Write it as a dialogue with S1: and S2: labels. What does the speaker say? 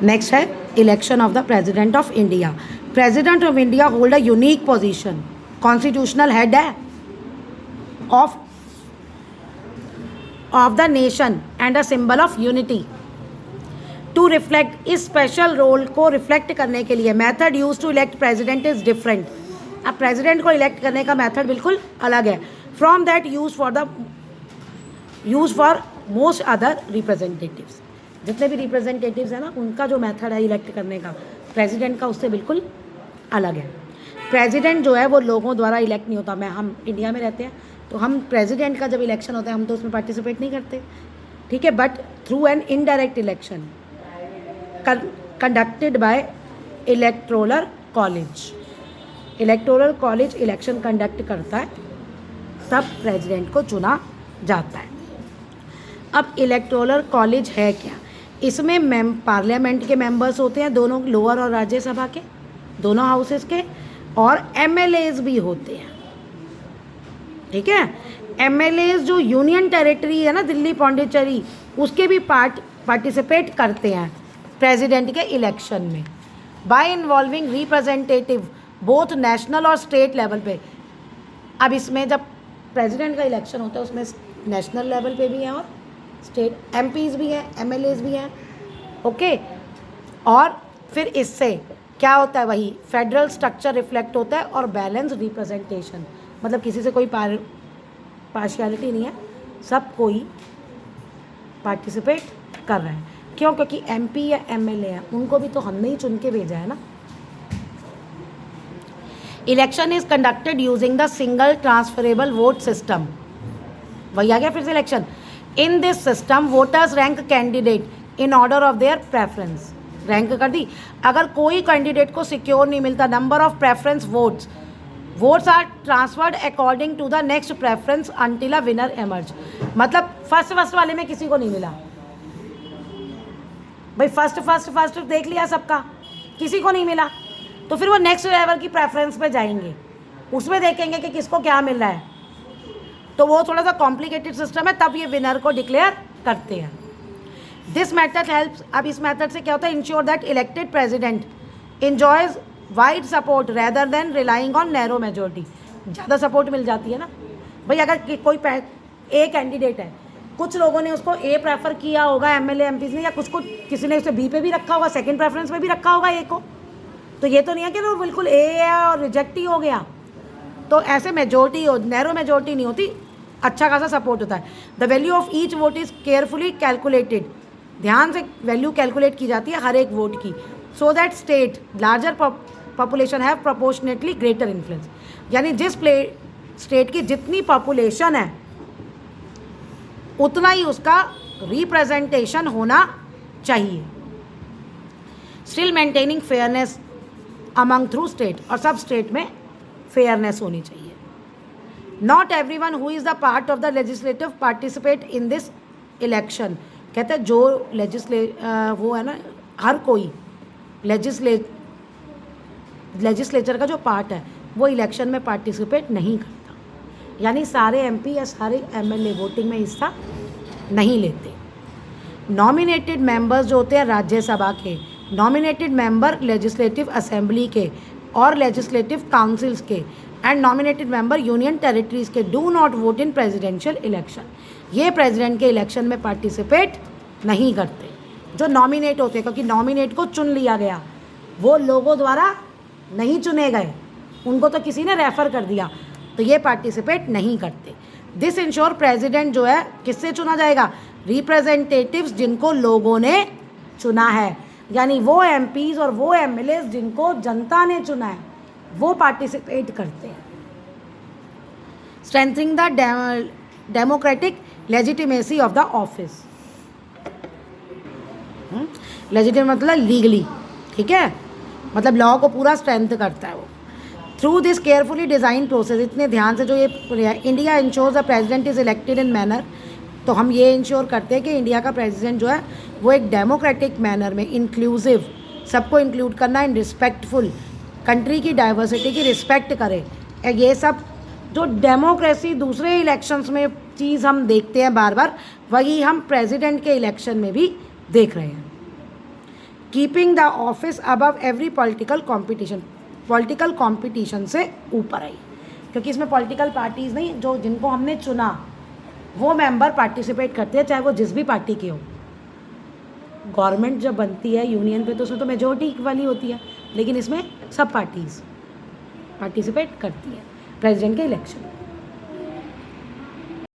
S1: Next है election of the president of India. President of India hold a unique position, constitutional head है of the nation and a symbol of unity. To reflect इस special role को reflect करने के लिए method use to elect president is different. अब president को elect करने का मेथड बिल्कुल अलग है from that use for most other representatives. जितने भी रिप्रेजेंटेटिव्स हैं ना, उनका जो मेथड है इलेक्ट करने का प्रेसिडेंट का उससे बिल्कुल अलग है। प्रेसिडेंट जो है वो लोगों द्वारा इलेक्ट नहीं होता। हम इंडिया में रहते हैं तो हम प्रेसिडेंट का जब इलेक्शन होता है हम तो उसमें पार्टिसिपेट नहीं करते, ठीक है, but through an indirect election conducted by electoral college. Electoral college election conduct करता है, तब प्रेसिडेंट को चुना जाता है। अब इलेक्टोरल कॉलेज है क्या? इसमें पार्लियामेंट के मेंबर्स होते हैं, दोनों लोअर और राज्यसभा के, दोनों हाउसेस के, और एमएलएज भी होते हैं, ठीक है। एमएलएज जो यूनियन टेरिटरी है ना, दिल्ली पौंडीचेरी, उसके भी पार्टिसिपेट करते हैं प्रेसिडेंट के इलेक्शन में bye involving representative both national और स्टेट लेवल पे। अब इसमें जब प्रेसिडेंट का इलेक्शन होता है उसमें नेशनल लेवल पे भी है और स्टेट एमपीज भी हैं, एमएलएज भी हैं, ओके। और फिर इससे क्या होता है, वही फेडरल स्ट्रक्चर रिफ्लेक्ट होता है और बैलेंस रिप्रेजेंटेशन, मतलब किसी से कोई पार्शियलिटी नहीं है, सब कोई पार्टिसिपेट कर रहे हैं। क्यों? क्योंकि एमपी या एमएलए हैं, उनको भी तो हमने ही चुन के भेजा है ना। Election is conducted using the single transferable vote system. वही आ गया फिर से election. In this system voters rank candidate in order of their preference. Rank कर दी। अगर कोई कैंडिडेट को सिक्योर नहीं मिलता number of preference votes are transferred according to the next preference until a winner emerge. मतलब फर्स्ट वाले में किसी को नहीं मिला भाई, फर्स्ट देख लिया सबका, किसी को नहीं मिला, तो फिर वो नेक्स्ट लेवल की प्रेफरेंस पे जाएंगे, उसमें देखेंगे कि किसको क्या मिल रहा है। तो वो थोड़ा सा कॉम्प्लिकेटेड सिस्टम है, तब ये विनर को डिक्लेयर करते हैं। This method helps. अब इस मेथड से क्या होता है, ensure that elected president enjoys wide support rather than relying on narrow majority. ज़्यादा सपोर्ट मिल जाती है ना भाई। अगर कोई ए कैंडिडेट है, कुछ लोगों ने उसको ए प्रेफर किया होगा, एमएलए एमपीज ने, या कुछ को किसी ने उसे बी पे भी रखा होगा, सेकंड प्रेफरेंस में भी रखा होगा ए को, तो ये तो नहीं है कि वो बिल्कुल ए है और रिजेक्ट ही हो गया। तो ऐसे मेजोरिटी हो, नैरो मेजोरिटी नहीं होती, अच्छा खासा सपोर्ट होता है। The value of each vote is carefully calculated. ध्यान से वैल्यू कैलकुलेट की जाती है हर एक वोट की, so that state larger population have proportionately greater influence. यानी जिस स्टेट की जितनी पॉपुलेशन है उतना ही उसका रिप्रेजेंटेशन होना चाहिए। Still maintaining fairness among through state, और सब स्टेट में फेयरनेस होनी चाहिए। Not every one who is the part of the legislative participate in this election. कहते हैं जो वो है ना, हर कोई लेजिस्लेचर का जो पार्ट है वो इलेक्शन में पार्टिसिपेट नहीं करता। यानी सारे एमपी या सारे एमएलए वोटिंग में हिस्सा नहीं लेते। नॉमिनेटेड मेंबर्स जो होते हैं राज्यसभा के, नॉमिनेटेड मेंबर लेजिस्लेटिव असेंबली के और लेजिस्लेटिव काउंसिल्स के, and nominated member union territories के do not vote in presidential election. ये प्रेसिडेंट के इलेक्शन में पार्टिसिपेट नहीं करते जो नॉमिनेट होते हैं, क्योंकि नॉमिनेट को चुन लिया गया, वो लोगों द्वारा नहीं चुने गए, उनको तो किसी ने रेफर कर दिया, तो ये पार्टिसिपेट नहीं करते। दिस इंश्योर प्रेसिडेंट जो है किससे चुना जाएगा, रिप्रेजेंटेटिव्स जिनको लोगों ने चुना है, यानी वो एमपीज और वो एमएलएज जिनको जनता ने चुना है वो पार्टिसिपेट करते हैं। Strengthening the democratic legitimacy of the office. Legitimate मतलब लीगली, ठीक है, मतलब लॉ को पूरा स्ट्रेंथ करता है वो। Through this carefully design process, इतने ध्यान से जो ये India ensures the president is elected in manner, तो हम ये इंश्योर करते हैं कि इंडिया का प्रेसिडेंट जो है वो एक डेमोक्रेटिक मैनर में, इंक्लूसिव, सबको इंक्लूड करना, इन रिस्पेक्टफुल, कंट्री की डाइवर्सिटी की रिस्पेक्ट करे। ये सब जो डेमोक्रेसी दूसरे इलेक्शंस में चीज़ हम देखते हैं बार बार, वही हम प्रेसिडेंट के इलेक्शन में भी देख रहे हैं। Keeping the office above every political competition से ऊपर आई, क्योंकि इसमें पॉलिटिकल पार्टीज़ नहीं, जो जिनको हमने चुना वो मेंबर पार्टिसिपेट करते हैं, चाहे वो जिस भी पार्टी के हो। गवर्नमेंट जब बनती है यूनियन पे तो उसमें तो मेजोरिटी वाली होती है, लेकिन इसमें सब पार्टीज़ पार्टिसिपेट करती है प्रेसिडेंट के इलेक्शन में।